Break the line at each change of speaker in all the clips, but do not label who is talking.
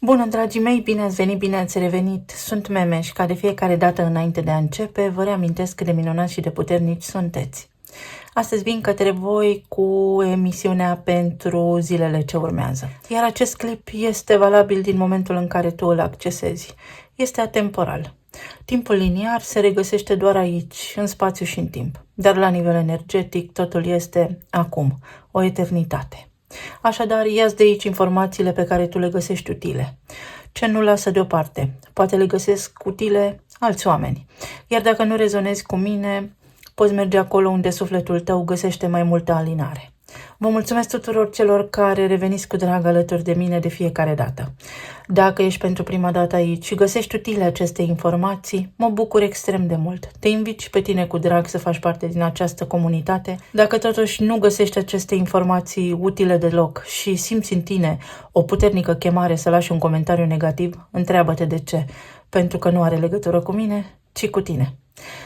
Bună, dragii mei, bine ați venit, bine ați revenit. Sunt Memeș, ca de fiecare dată înainte de a începe, vă reamintesc cât de minunați și de puternici sunteți. Astăzi vin către voi cu emisiunea pentru zilele ce urmează. Iar acest clip este valabil din momentul în care tu îl accesezi. Este atemporal. Timpul liniar se regăsește doar aici, în spațiu și în timp. Dar la nivel energetic totul este acum, o eternitate. Așadar, ia-ți de aici informațiile pe care tu le găsești utile. Ce nu lasă deoparte, poate le găsesc utile alți oameni. Iar dacă nu rezonezi cu mine, poți merge acolo unde sufletul tău găsește mai multă alinare. Vă mulțumesc tuturor celor care reveniți cu drag alături de mine de fiecare dată. Dacă ești pentru prima dată aici și găsești utile aceste informații, mă bucur extrem de mult. Te invit și pe tine cu drag să faci parte din această comunitate. Dacă totuși nu găsești aceste informații utile deloc și simți în tine o puternică chemare să lași un comentariu negativ, întreabă-te de ce. Pentru că nu are legătură cu mine, ci cu tine.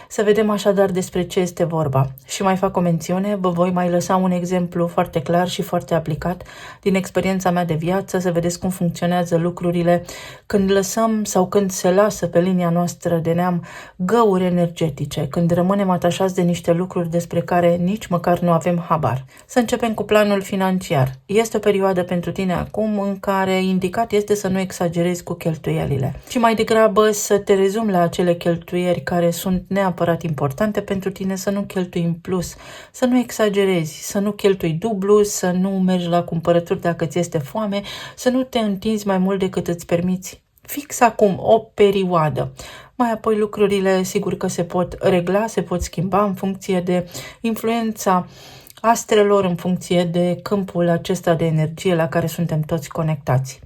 Să vedem așadar despre ce este vorba. Și mai fac o mențiune, vă voi mai lăsa un exemplu foarte clar și foarte aplicat din experiența mea de viață, să vedeți cum funcționează lucrurile când lăsăm sau când se lasă pe linia noastră de neam găuri energetice, când rămânem atașați de niște lucruri despre care nici măcar nu avem habar. Să începem cu planul financiar. Este o perioadă pentru tine acum în care indicat este să nu exagerezi cu cheltuielile, ci mai degrabă să te rezumi la acele cheltuieli care sunt neapărat importante pentru tine, să nu cheltui în plus, să nu exagerezi, să nu cheltui dublu, să nu mergi la cumpărături dacă ți este foame, să nu te întinzi mai mult decât îți permiți. Fix acum, o perioadă. Mai apoi lucrurile sigur că se pot regla, se pot schimba în funcție de influența astrelor, în funcție de câmpul acesta de energie la care suntem toți conectați.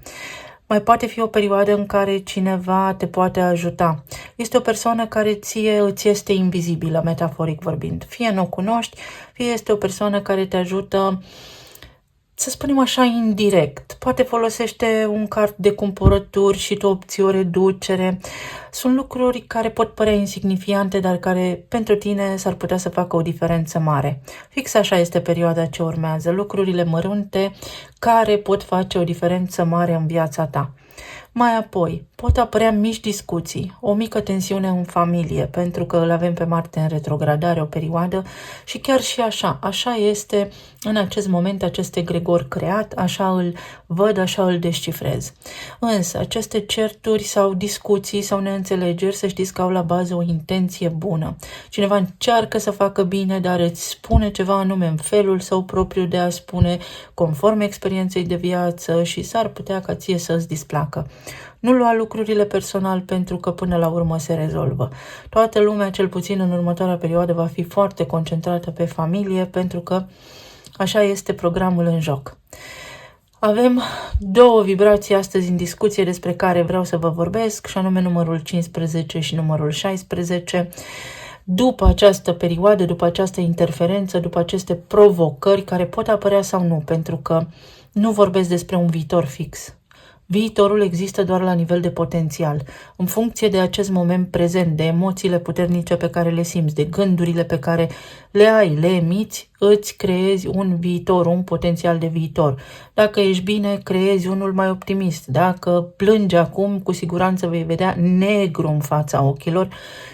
Mai poate fi o perioadă în care cineva te poate ajuta. Este o persoană care ție îți este invizibilă, metaforic vorbind. Fie nu o cunoști, fie este o persoană care te ajută, să spunem așa, indirect. Poate folosește un card de cumpărături și tu obții o reducere. Sunt lucruri care pot părea insignifiante, dar care pentru tine s-ar putea să facă o diferență mare. Fix așa este perioada ce urmează. Lucrurile mărunte care pot face o diferență mare în viața ta. Mai apoi, pot apărea mici discuții, o mică tensiune în familie, pentru că îl avem pe Marte în retrogradare o perioadă și chiar și așa este în acest moment acest egregor creat, așa îl văd, așa îl descifrez. Însă, aceste certuri sau discuții sau neînțelegeri, să știți că au la bază o intenție bună. Cineva încearcă să facă bine, dar îți spune ceva anume în felul său propriu de a spune, conform experienței de viață și s-ar putea ca ție să îți displacă. Nu lua lucrurile personal pentru că până la urmă se rezolvă. Toată lumea, cel puțin în următoarea perioadă, va fi foarte concentrată pe familie pentru că așa este programul în joc. Avem două vibrații astăzi în discuție despre care vreau să vă vorbesc, și anume numărul 15 și numărul 16. După această perioadă, după această interferență, după aceste provocări care pot apărea sau nu, pentru că nu vorbesc despre un viitor fix. Viitorul există doar la nivel de potențial, în funcție de acest moment prezent, de emoțiile puternice pe care le simți, de gândurile pe care le ai, le emiți, îți creezi un viitor, un potențial de viitor. Dacă ești bine, creezi unul mai optimist. Dacă plângi acum, cu siguranță vei vedea negru în fața ochilor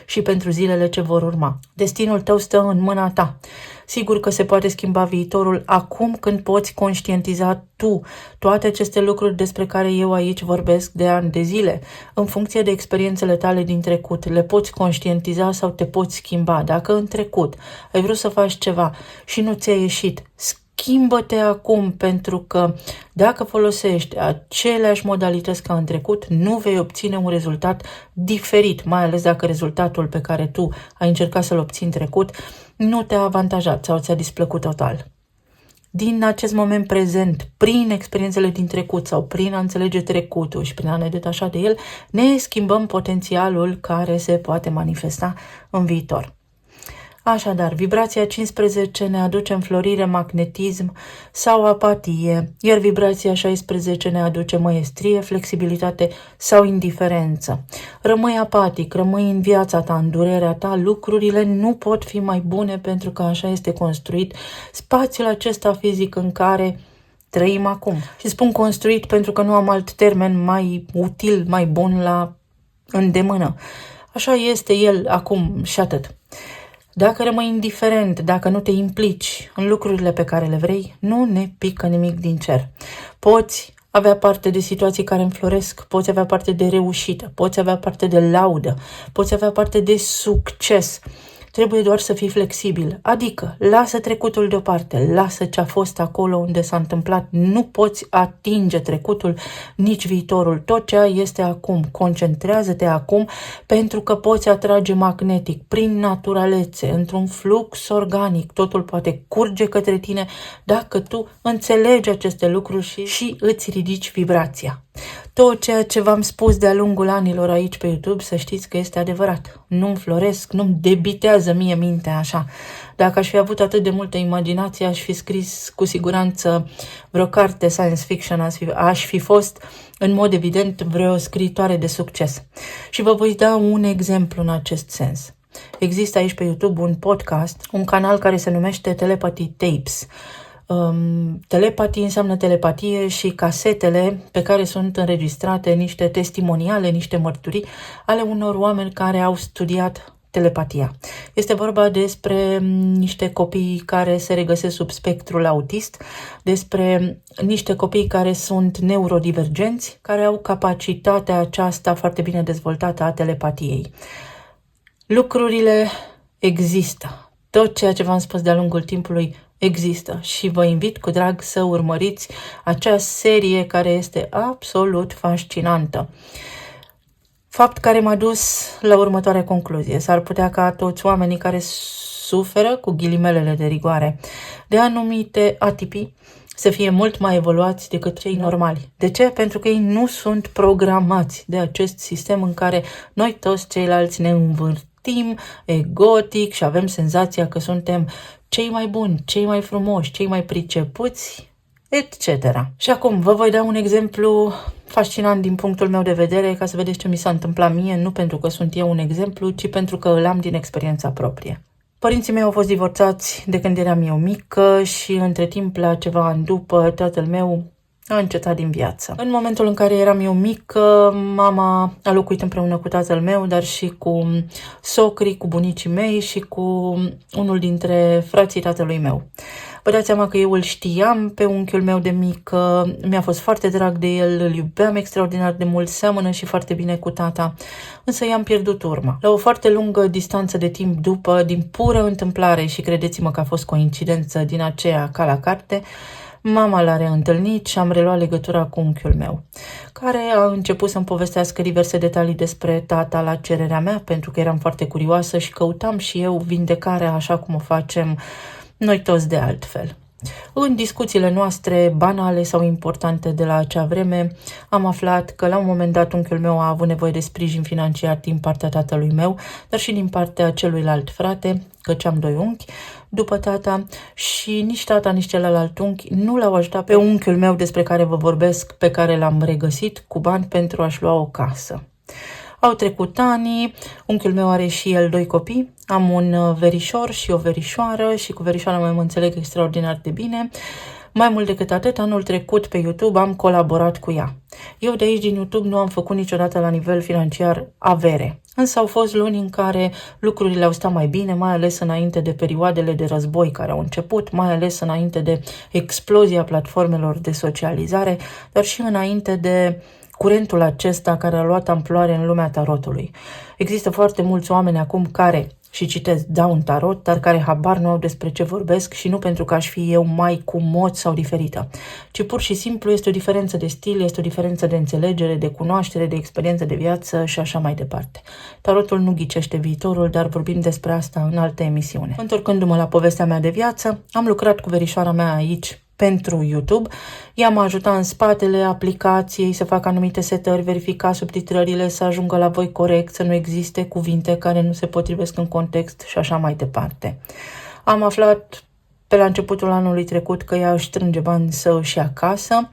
și pentru zilele ce vor urma. Destinul tău stă în mâna ta. Sigur că se poate schimba viitorul acum când poți conștientiza tu toate aceste lucruri despre care eu aici vorbesc de ani de zile. În funcție de experiențele tale din trecut, le poți conștientiza sau te poți schimba. Dacă în trecut ai vrut să faci ceva și nu ți-a ieșit, schimbă-te acum, pentru că dacă folosești aceleași modalități ca în trecut, nu vei obține un rezultat diferit, mai ales dacă rezultatul pe care tu ai încercat să-l obții în trecut nu te-a avantajat sau ți-a displăcut total. Din acest moment prezent, prin experiențele din trecut sau prin a înțelege trecutul și prin a ne detașa de el, ne schimbăm potențialul care se poate manifesta în viitor. Așadar, vibrația 15 ne aduce înflorire, magnetism sau apatie, iar vibrația 16 ne aduce măiestrie, flexibilitate sau indiferență. Rămâi apatic, rămâi în viața ta, în durerea ta, lucrurile nu pot fi mai bune pentru că așa este construit spațiul acesta fizic în care trăim acum. Și spun construit pentru că nu am alt termen mai util, mai bun la îndemână. Așa este el acum și atât. Dacă rămâi indiferent, dacă nu te implici în lucrurile pe care le vrei, nu ne pică nimic din cer. Poți avea parte de situații care înfloresc, poți avea parte de reușită, poți avea parte de laudă, poți avea parte de succes. Trebuie doar să fii flexibil, adică lasă trecutul deoparte, lasă ce a fost acolo unde s-a întâmplat. Nu poți atinge trecutul, nici viitorul. Tot ce ai este acum. Concentrează-te acum pentru că poți atrage magnetic, prin naturalețe, într-un flux organic. Totul poate curge către tine dacă tu înțelegi aceste lucruri și îți ridici vibrația. Tot ceea ce v-am spus de-a lungul anilor aici pe YouTube, să știți că este adevărat. Nu-mi floresc, nu-mi debitează mie mintea așa. Dacă aș fi avut atât de multă imaginație, aș fi scris cu siguranță vreo carte science fiction, aș fi fost în mod evident vreo scriitoare de succes. Și vă voi da un exemplu în acest sens. Există aici pe YouTube un podcast, un canal care se numește Telepathy Tapes. Telepatie înseamnă telepatie și casetele pe care sunt înregistrate niște testimoniale, niște mărturii ale unor oameni care au studiat telepatia. Este vorba despre niște copii care se regăsesc sub spectrul autist, despre niște copii care sunt neurodivergenți, care au capacitatea aceasta foarte bine dezvoltată a telepatiei. Lucrurile există. Tot ceea ce v-am spus de-a lungul timpului există și vă invit cu drag să urmăriți acea serie care este absolut fascinantă. Fapt care m-a dus la următoarea concluzie. S-ar putea ca toți oamenii care suferă, cu ghilimelele de rigoare, de anumite atipii, să fie mult mai evoluați decât cei normali. De ce? Pentru că ei nu sunt programați de acest sistem în care noi toți ceilalți ne învârtim egotic și avem senzația că suntem cei mai buni, cei mai frumoși, cei mai pricepuți, etc. Și acum vă voi da un exemplu fascinant din punctul meu de vedere ca să vedeți ce mi s-a întâmplat mie, nu pentru că sunt eu un exemplu, ci pentru că îl am din experiența proprie. Părinții mei au fost divorțați de când eram eu mică și între timp, la ceva ani după, tatăl meu a încetat din viață. În momentul în care eram eu mică, mama a locuit împreună cu tatăl meu, dar și cu socrii, cu bunicii mei și cu unul dintre frații tatălui meu. Vă dați seama că eu îl știam pe unchiul meu de mică, mi-a fost foarte drag de el, îl iubeam extraordinar de mult, seamănă și foarte bine cu tata, însă i-am pierdut urma. La o foarte lungă distanță de timp după, din pură întâmplare și credeți-mă că a fost coincidență din aceea ca la carte, mama l-a reîntâlnit și am reluat legătura cu unchiul meu, care a început să-mi povestească diverse detalii despre tata la cererea mea, pentru că eram foarte curioasă și căutam și eu vindecarea așa cum o facem noi toți de altfel. În discuțiile noastre banale sau importante de la acea vreme, am aflat că la un moment dat unchiul meu a avut nevoie de sprijin financiar din partea tatălui meu, dar și din partea celuilalt frate, căci am doi unchi, după tata, și nici tata, nici celălalt unchi nu l-au ajutat pe unchiul meu despre care vă vorbesc, pe care l-am regăsit cu bani pentru a-și lua o casă. Au trecut ani, unchiul meu are și el doi copii, am un verișor și o verișoară și cu verișoara mă înțeleg extraordinar de bine. Mai mult decât atât, anul trecut pe YouTube am colaborat cu ea. Eu de aici din YouTube nu am făcut niciodată la nivel financiar avere, însă au fost luni în care lucrurile au stat mai bine, mai ales înainte de perioadele de război care au început, mai ales înainte de explozia platformelor de socializare, dar și înainte de curentul acesta care a luat amploare în lumea tarotului. Există foarte mulți oameni acum care, și citesc, dau un tarot, dar care habar nu au despre ce vorbesc și nu pentru că aș fi eu mai cu mod sau diferită, ci pur și simplu este o diferență de stil, este o diferență de înțelegere, de cunoaștere, de experiență de viață și așa mai departe. Tarotul nu ghicește viitorul, dar vorbim despre asta în altă emisiune. Întorcându-mă la povestea mea de viață, am lucrat cu verișoara mea aici pentru YouTube, ea m-a ajutat în spatele aplicației să fac anumite setări, verifica subtitrările, să ajungă la voi corect, să nu existe cuvinte care nu se potrivesc în context și așa mai departe. Am aflat pe la începutul anului trecut că ea își strânge bani să își ia casă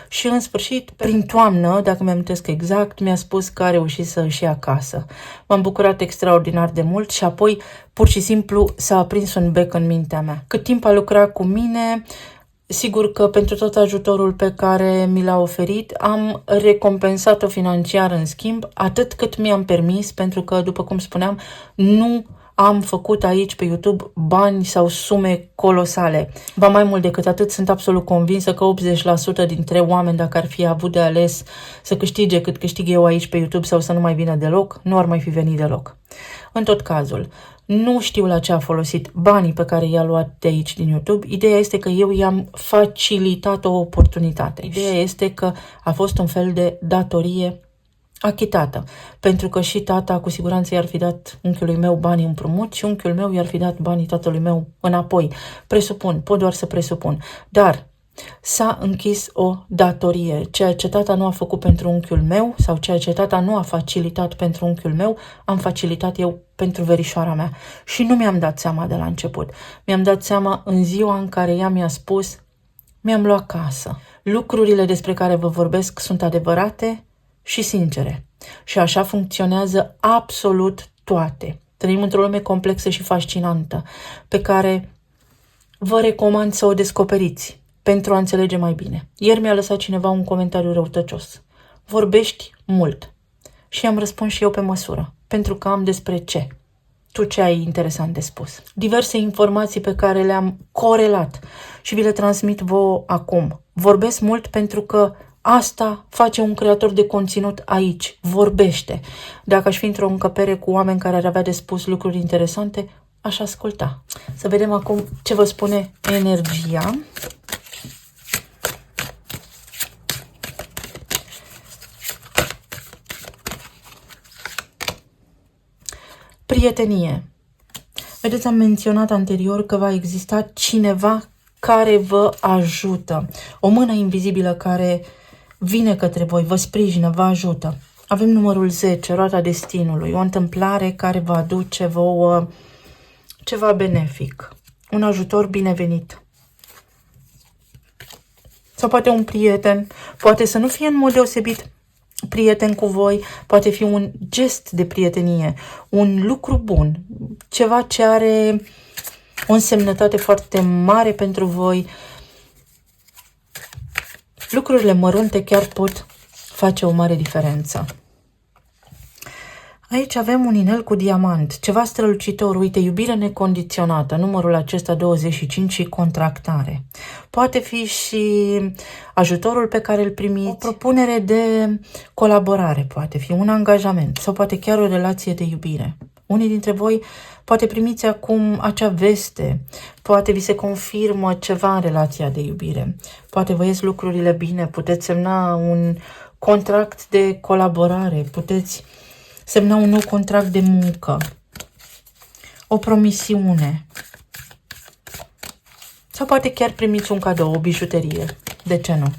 și în sfârșit, prin toamnă, dacă mi-amintesc exact, mi-a spus că a reușit să își ia casă. M-am bucurat extraordinar de mult și apoi pur și simplu s-a aprins un bec în mintea mea. Cât timp a lucrat cu mine, Sigur că pentru tot ajutorul pe care mi l-a oferit, am recompensat-o financiar în schimb, atât cât mi-am permis, pentru că, după cum spuneam, nu am făcut aici pe YouTube bani sau sume colosale. Ba mai mult decât atât, sunt absolut convinsă că 80% dintre oameni, dacă ar fi avut de ales să câștige cât câștig eu aici pe YouTube sau să nu mai vină deloc, nu ar mai fi venit deloc. În tot cazul, nu știu la ce a folosit banii pe care i-a luat de aici din YouTube. Ideea este că eu i-am facilitat o oportunitate. Ideea este că a fost un fel de datorie achitată, pentru că și tata cu siguranță i-ar fi dat unchiului meu banii împrumut și unchiul meu i-ar fi dat banii tatălui meu înapoi. Presupun, pot doar să presupun. Dar s-a închis o datorie. Ceea ce tata nu a făcut pentru unchiul meu sau ceea ce tata nu a facilitat pentru unchiul meu, am facilitat eu pentru verișoara mea. Și nu mi-am dat seama de la început. Mi-am dat seama în ziua în care ea mi-a spus: mi-am luat casă. Lucrurile despre care vă vorbesc sunt adevărate și sincere. Și așa funcționează absolut toate. Trăim într-o lume complexă și fascinantă, pe care vă recomand să o descoperiți pentru a înțelege mai bine. Ieri mi-a lăsat cineva un comentariu răutăcios. Vorbești mult. Și am răspuns și eu pe măsură, pentru că am despre ce. Tu ce ai interesant de spus? Diverse informații pe care le-am corelat și vi le transmit vouă acum. Vorbesc mult pentru că asta face un creator de conținut aici. Vorbește. Dacă aș fi într-o încăpere cu oameni care ar avea de spus lucruri interesante, aș asculta. Să vedem acum ce vă spune energia. Prietenie. Vedeți, am menționat anterior că va exista cineva care vă ajută. O mână invizibilă care vine către voi, vă sprijină, vă ajută. Avem numărul 10, roata destinului, o întâmplare care vă aduce vouă ceva benefic, un ajutor binevenit. Sau poate un prieten, poate să nu fie în mod deosebit prieten cu voi, poate fi un gest de prietenie, un lucru bun, ceva ce are o însemnătate foarte mare pentru voi. Lucrurile mărunte chiar pot face o mare diferență. Aici avem un inel cu diamant, ceva strălucitor, uite, iubire necondiționată, numărul acesta 25 și contractare. Poate fi și ajutorul pe care îl primiți, o propunere de colaborare, poate fi un angajament sau poate chiar o relație de iubire. Unii dintre voi poate primiți acum acea veste, poate vi se confirmă ceva în relația de iubire, poate vă ies lucrurile bine, puteți semna un contract de colaborare, puteți semna un nou contract de muncă, o promisiune. Sau poate chiar primiți un cadou, o bijuterie. De ce nu?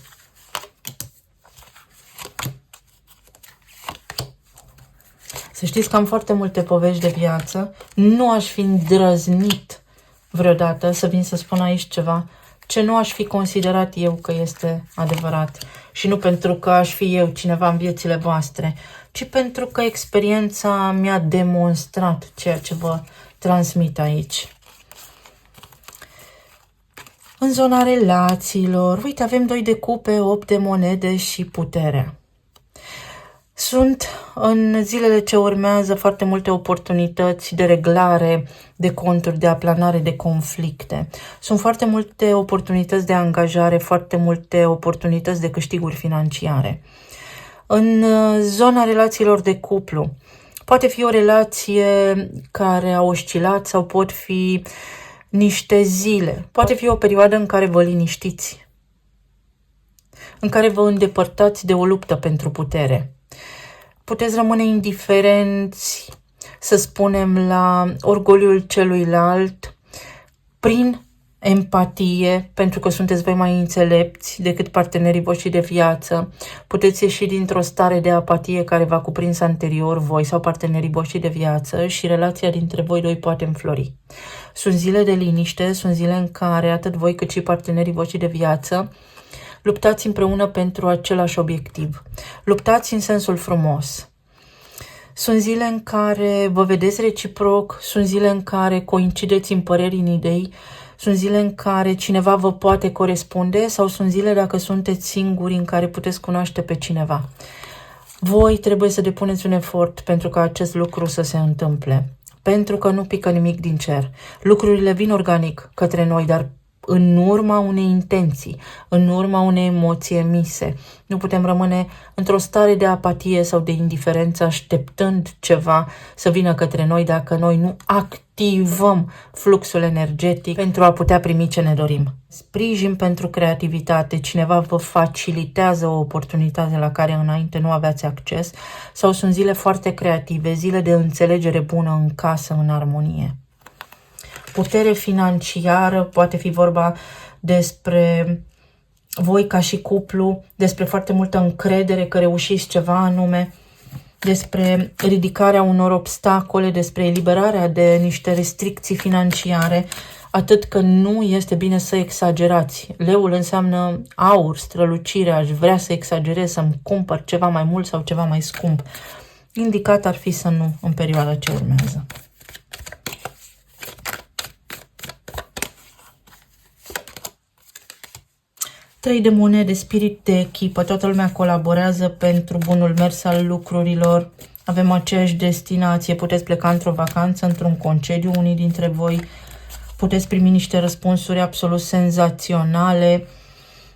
Să știți că am foarte multe povești de viață. Nu aș fi îndrăznit vreodată să vin să spun aici ceva ce nu aș fi considerat eu că este adevărat. Și nu pentru că aș fi eu cineva în viețile voastre, ci pentru că experiența mi-a demonstrat ceea ce vă transmit aici. În zona relațiilor, uite, avem 2 de cupe, 8 de monede și puterea. Sunt în zilele ce urmează foarte multe oportunități de reglare de conturi, de aplanare de conflicte. Sunt foarte multe oportunități de angajare, foarte multe oportunități de câștiguri financiare. În zona relațiilor de cuplu, poate fi o relație care a oscilat sau pot fi niște zile. Poate fi o perioadă în care vă liniștiți, în care vă îndepărtați de o luptă pentru putere. Puteți rămâne indiferenți, să spunem, la orgoliul celuilalt, prin empatie, pentru că sunteți voi mai înțelepți decât partenerii voștri de viață. Puteți ieși dintr-o stare de apatie care v-a cuprins anterior voi sau partenerii voștri de viață și relația dintre voi doi poate înflori. Sunt zile de liniște, sunt zile în care atât voi cât și partenerii voștri de viață luptați împreună pentru același obiectiv. Luptați în sensul frumos. Sunt zile în care vă vedeți reciproc, sunt zile în care coincideți în păreri, în idei, Sunt zile în care cineva vă poate corespunde sau sunt zile dacă sunteți singuri în care puteți cunoaște pe cineva. Voi trebuie să depuneți un efort pentru ca acest lucru să se întâmple. Pentru că nu pică nimic din cer. Lucrurile vin organic către noi, dar în urma unei intenții, în urma unei emoții emise. Nu putem rămâne într-o stare de apatie sau de indiferență așteptând ceva să vină către noi dacă noi nu activăm fluxul energetic pentru a putea primi ce ne dorim. Sprijin pentru creativitate, cineva vă facilitează o oportunitate la care înainte nu aveați acces sau sunt zile foarte creative, zile de înțelegere bună în casă, în armonie. Putere financiară, poate fi vorba despre voi ca și cuplu, despre foarte multă încredere că reușiți ceva anume, despre ridicarea unor obstacole, despre eliberarea de niște restricții financiare, atât că nu este bine să exagerați. Leul înseamnă aur, strălucire, aș vrea să exagerez, să-mi cumpăr ceva mai mult sau ceva mai scump. Indicat ar fi să nu în perioada ce urmează. Trei de monede, spirit de echipă, toată lumea colaborează pentru bunul mers al lucrurilor, avem aceeași destinație, puteți pleca într-o vacanță, într-un concediu, unii dintre voi puteți primi niște răspunsuri absolut senzaționale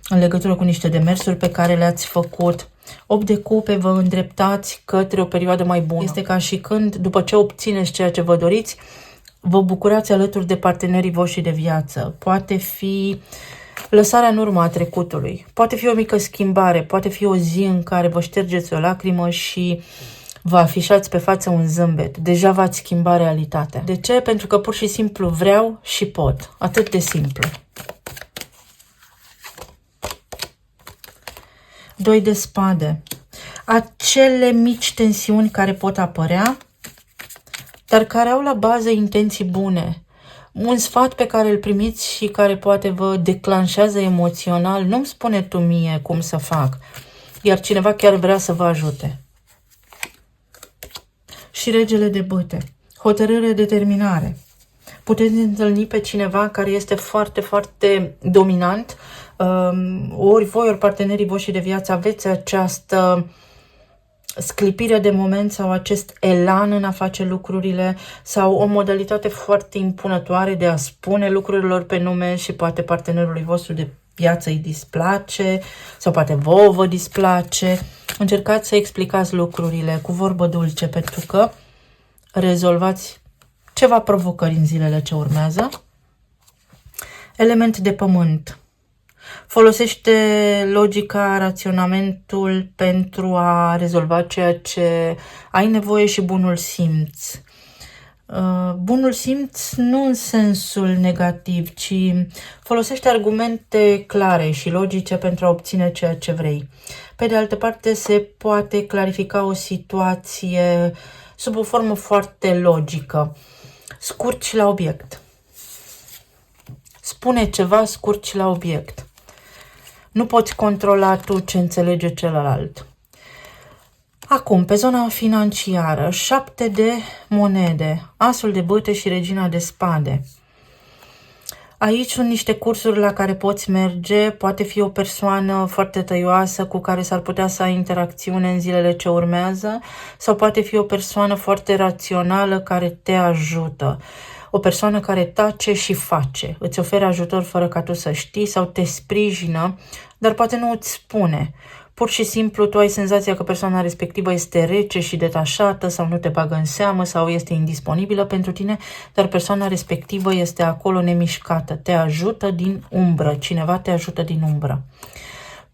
în legătură cu niște demersuri pe care le-ați făcut. 8 de cupe, vă îndreptați către o perioadă mai bună. Este ca și când, după ce obțineți ceea ce vă doriți, vă bucurați alături de partenerii voștri de viață. Poate fi lăsarea în urmă a trecutului. Poate fi o mică schimbare, poate fi o zi în care vă ștergeți o lacrimă și vă afișați pe față un zâmbet. Deja v-ați schimbat realitatea. De ce? Pentru că pur și simplu vreau și pot. Atât de simplu. 2 de spade. Acele mici tensiuni care pot apărea, dar care au la bază intenții bune. Un sfat pe care îl primiți și care poate vă declanșează emoțional, nu-mi spune tu mie cum să fac, iar cineva chiar vrea să vă ajute. Și regele de bâte, hotărâre, determinare. Puteți întâlni pe cineva care este foarte, foarte dominant, ori voi, ori partenerii voștri de viață aveți această sclipire de moment sau acest elan în a face lucrurile sau o modalitate foarte impunătoare de a spune lucrurilor pe nume și poate partenerului vostru de viață îi displace sau poate vouă vă displace. Încercați să explicați lucrurile cu vorbă dulce pentru că rezolvați ceva provocări în zilele ce urmează. Element de pământ. Folosește logica, raționamentul pentru a rezolva ceea ce ai nevoie și bunul simț. Bunul simț nu în sensul negativ, ci folosește argumente clare și logice pentru a obține ceea ce vrei. Pe de altă parte, se poate clarifica o situație sub o formă foarte logică. Scurt și la obiect. Spune ceva scurt și la obiect. Nu poți controla tu ce înțelege celălalt. Acum, pe zona financiară, 7 de monede, asul de bâte și regina de spade. Aici sunt niște cursuri la care poți merge, poate fi o persoană foarte tăioasă cu care s-ar putea să ai interacțiune în zilele ce urmează, sau poate fi o persoană foarte rațională care te ajută. O persoană care tace și face, îți oferă ajutor fără ca tu să știi sau te sprijină, dar poate nu îți spune. Pur și simplu tu ai senzația că persoana respectivă este rece și detașată sau nu te bagă în seamă sau este indisponibilă pentru tine, dar persoana respectivă este acolo nemișcată, te ajută din umbră, cineva te ajută din umbră.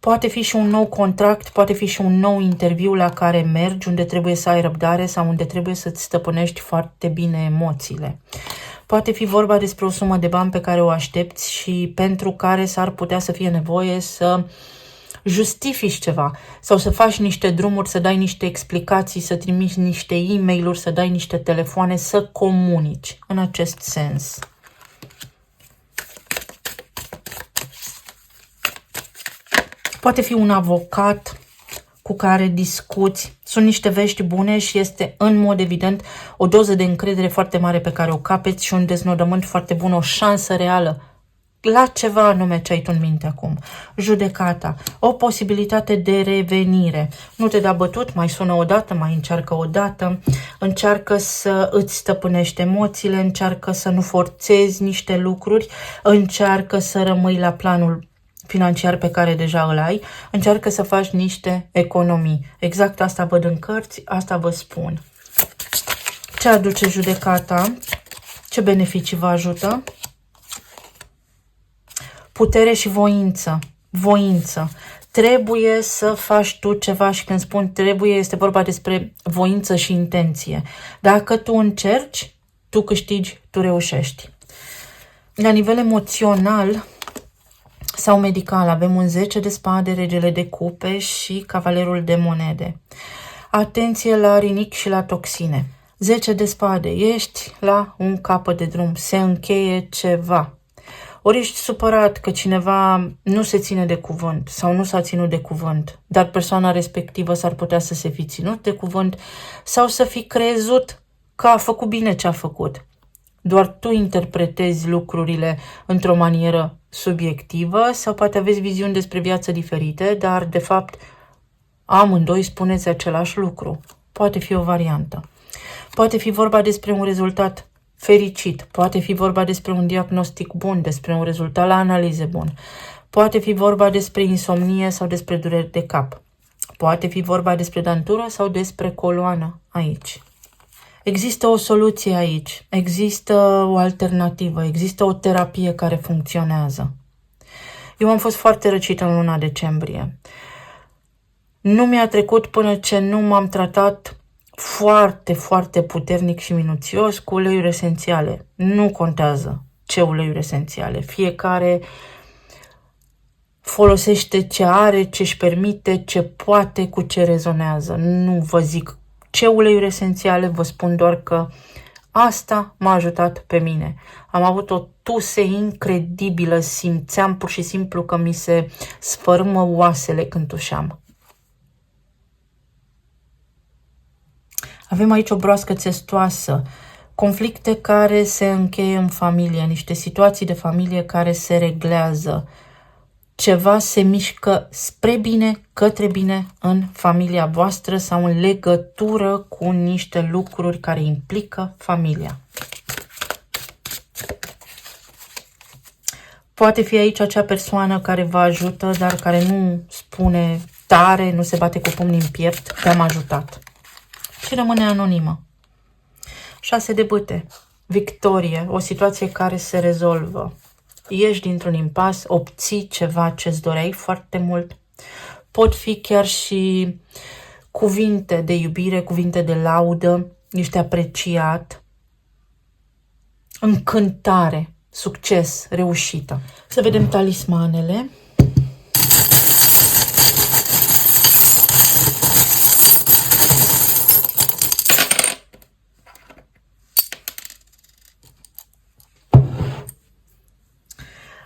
Poate fi și un nou contract, poate fi și un nou interviu la care mergi, unde trebuie să ai răbdare sau unde trebuie să-ți stăpânești foarte bine emoțiile. Poate fi vorba despre o sumă de bani pe care o aștepți și pentru care s-ar putea să fie nevoie să justifici ceva sau să faci niște drumuri, să dai niște explicații, să trimiți niște e-mail-uri, să dai niște telefoane, să comunici în acest sens. Poate fi un avocat cu care discuți. Sunt niște vești bune și este în mod evident o doză de încredere foarte mare pe care o capeți și un deznodământ foarte bun, o șansă reală la ceva anume ce ai tu în minte acum. Judecata, o posibilitate de revenire. Nu te da bătut, mai sună o dată, mai încearcă o dată, încearcă să îți stăpânești emoțiile, încearcă să nu forțezi niște lucruri, încearcă să rămâi la planul financiar pe care deja îl ai, încearcă să faci niște economii. Exact asta văd în cărți, asta vă spun. Ce aduce judecata? Ce beneficii vă ajută? Putere și voință. Voință. Trebuie să faci tu ceva și când spun trebuie, este vorba despre voință și intenție. Dacă tu încerci, tu câștigi, tu reușești. La nivel emoțional sau medical avem un 10 de spade, regele de cupe și cavalerul de monede. Atenție la rinic și la toxine. 10 de spade, ești la un capăt de drum, se încheie ceva. Ori ești supărat că cineva nu se ține de cuvânt sau nu s-a ținut de cuvânt, dar persoana respectivă s-ar putea să se fi ținut de cuvânt sau să fi crezut că a făcut bine ce a făcut. Doar tu interpretezi lucrurile într-o manieră subiectivă sau poate aveți viziuni despre viață diferite, dar de fapt amândoi spuneți același lucru. Poate fi o variantă. Poate fi vorba despre un rezultat fericit, poate fi vorba despre un diagnostic bun, despre un rezultat la analize bun, poate fi vorba despre insomnie sau despre dureri de cap, poate fi vorba despre dantură sau despre coloană aici. Există o soluție aici, există o alternativă, există o terapie care funcționează. Eu am fost foarte răcită în luna decembrie. Nu mi-a trecut până ce nu m-am tratat foarte, foarte puternic și minuțios cu uleiuri esențiale. Nu contează ce uleiuri esențiale. Fiecare folosește ce are, ce își permite, ce poate, cu ce rezonează. Nu vă zic ce uleiuri esențiale, vă spun doar că asta m-a ajutat pe mine. Am avut o tuse incredibilă, simțeam pur și simplu că mi se sfărâmă oasele când tușeam. Avem aici o broască țestoasă, conflicte care se încheie în familie, niște situații de familie care se reglează. Ceva se mișcă spre bine, către bine în familia voastră sau în legătură cu niște lucruri care implică familia. Poate fi aici acea persoană care vă ajută, dar care nu spune tare, nu se bate cu pumnii în piept, te-am ajutat. Și rămâne anonimă. 6 de bâte. Victorie. O situație care se rezolvă. Ieși dintr-un impas, obții ceva ce-ți doreai foarte mult. Pot fi chiar și cuvinte de iubire, cuvinte de laudă. Ești apreciat. Încântare, succes, reușită. Să vedem talismanele.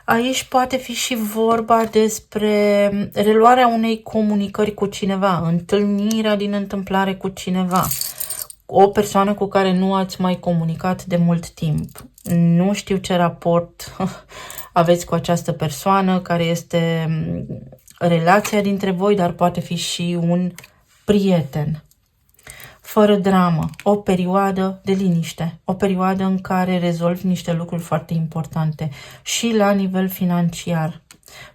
Aici poate fi și vorba despre reluarea unei comunicări cu cineva, întâlnirea din întâmplare cu cineva, o persoană cu care nu ați mai comunicat de mult timp. Nu știu ce raport aveți cu această persoană, care este relația dintre voi, dar poate fi și un prieten. Fără dramă, o perioadă de liniște, o perioadă în care rezolvi niște lucruri foarte importante și la nivel financiar.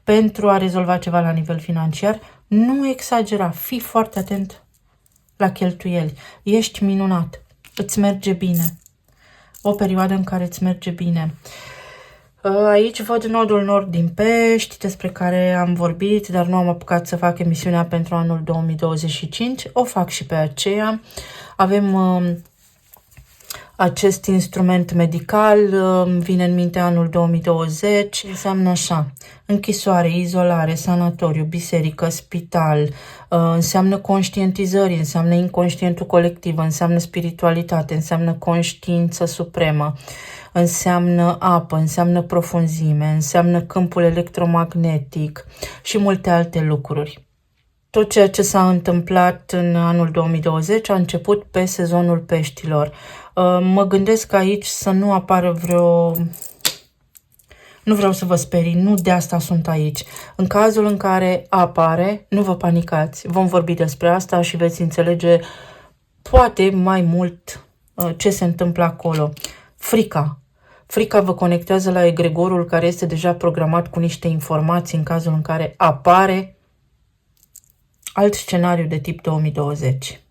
Pentru a rezolva ceva la nivel financiar, nu exagera, fii foarte atent la cheltuieli. Ești minunat, îți merge bine. O perioadă în care îți merge bine. Aici văd nodul nord din Pești, despre care am vorbit, dar nu am apucat să fac emisiunea pentru anul 2025. O fac și pe aceea. Avem acest instrument medical, vine în minte anul 2020, înseamnă așa: închisoare, izolare, sanatoriu, biserică, spital, înseamnă conștientizări, înseamnă inconștientul colectiv, înseamnă spiritualitate, înseamnă conștiință supremă, înseamnă apă, înseamnă profunzime, înseamnă câmpul electromagnetic și multe alte lucruri. Tot ceea ce s-a întâmplat în anul 2020 a început pe sezonul peștilor. Mă gândesc aici să nu apară Nu vreau să vă sperii, nu de asta sunt aici. În cazul în care apare, nu vă panicați. Vom vorbi despre asta și veți înțelege poate mai mult ce se întâmplă acolo. Frica. Frica vă conectează la egregorul care este deja programat cu niște informații în cazul în care apare alt scenariu de tip 2020.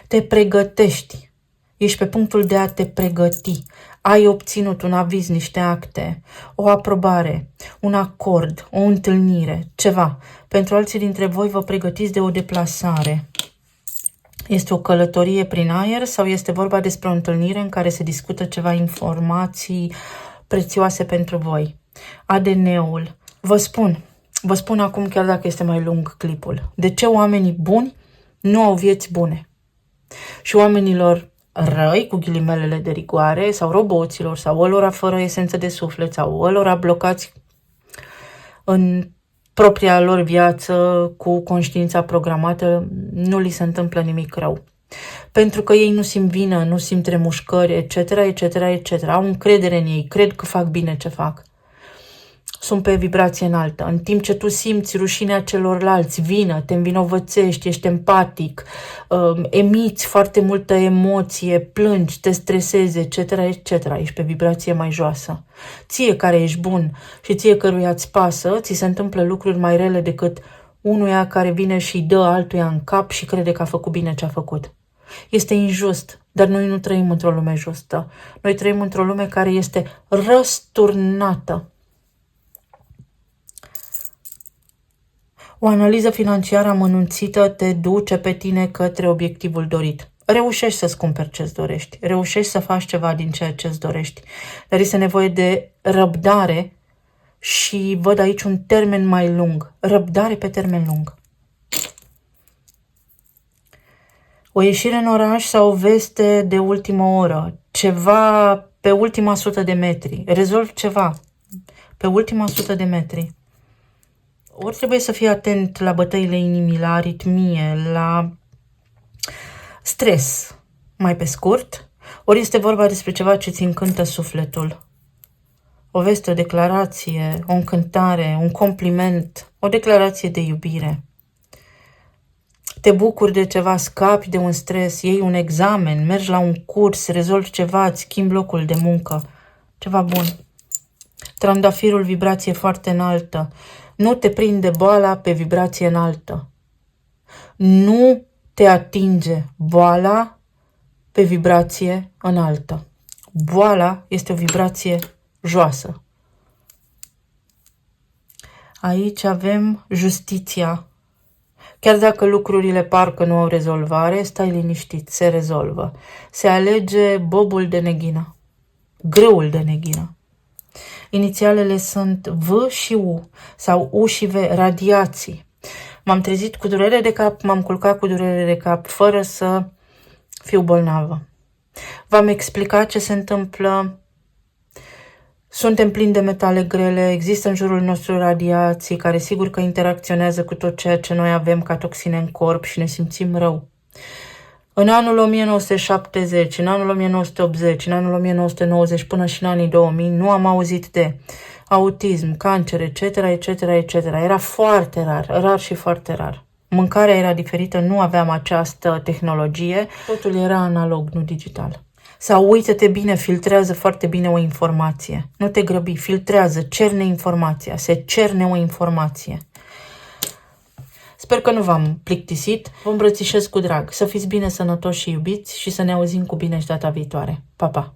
Te pregătești. Ești pe punctul de a te pregăti. Ai obținut un aviz, niște acte, o aprobare, un acord, o întâlnire, ceva. Pentru alții dintre voi vă pregătiți de o deplasare. Este o călătorie prin aer sau este vorba despre o întâlnire în care se discută ceva informații prețioase pentru voi? ADN-ul. Vă spun acum, chiar dacă este mai lung clipul, de ce oamenii buni nu au vieți bune. Și oamenilor răi, cu ghilimelele de rigoare, sau roboților, sau ălora fără esență de suflet, sau ălora blocați în propria lor viață, cu conștiința programată, nu li se întâmplă nimic rău. Pentru că ei nu simt vină, nu simt remușcări, etc., etc., etc. Au încredere în ei, cred că fac bine ce fac. Sunt pe vibrație înaltă. În timp ce tu simți rușinea celorlalți, vină, te învinovățești, ești empatic, emiți foarte multă emoție, plângi, te stresezi, etc., etc., ești pe vibrație mai joasă. Ție care ești bun și ție căruia îți pasă, ți se întâmplă lucruri mai rele decât unuia care vine și îi dă altuia în cap și crede că a făcut bine ce a făcut. Este injust, dar noi nu trăim într-o lume justă. Noi trăim într-o lume care este răsturnată. O analiză financiară amănunțită te duce pe tine către obiectivul dorit. Reușești să-ți cumperi ce-ți dorești, reușești să faci ceva din ceea ce-ți dorești, dar este nevoie de răbdare și văd aici un termen mai lung, răbdare pe termen lung. O ieșire în oraș sau o veste de ultimă oră, ceva pe ultima 100 de metri, rezolvi ceva pe ultima 100 de metri. Ori trebuie să fii atent la bătăile inimii, la aritmie, la stres, mai pe scurt, ori este vorba despre ceva ce ți încântă sufletul. O veste, o declarație, o încântare, un compliment, o declarație de iubire. Te bucuri de ceva, scapi de un stres, iei un examen, mergi la un curs, rezolvi ceva, îți schimbi locul de muncă, ceva bun. Trandafirul, vibrație foarte înaltă. Nu te prinde boala pe vibrație înaltă. Nu te atinge boala pe vibrație înaltă. Boala este o vibrație joasă. Aici avem justiția. Chiar dacă lucrurile parcă nu au rezolvare, stai liniștit, se rezolvă. Se alege bobul de neghină, grâul de neghină. Inițialele sunt V și U sau U și V, radiații. M-am trezit cu durere de cap, m-am culcat cu durere de cap, fără să fiu bolnavă. V-am explicat ce se întâmplă. Suntem plini de metale grele, există în jurul nostru radiații care sigur că interacționează cu tot ceea ce noi avem ca toxine în corp și ne simțim rău. În anul 1970, în anul 1980, în anul 1990 până și în anii 2000 nu am auzit de autism, cancer, etc., etc., etc. Era foarte rar, rar și foarte rar. Mâncarea era diferită, nu aveam această tehnologie, totul era analog, nu digital. Sau uită-te bine, filtrează foarte bine o informație. Nu te grăbi, filtrează, cerne informația, se cerne o informație. Sper că nu v-am plictisit, vă îmbrățișez cu drag. Să fiți bine, sănătoși și iubiți și să ne auzim cu bine și data viitoare. Pa, pa!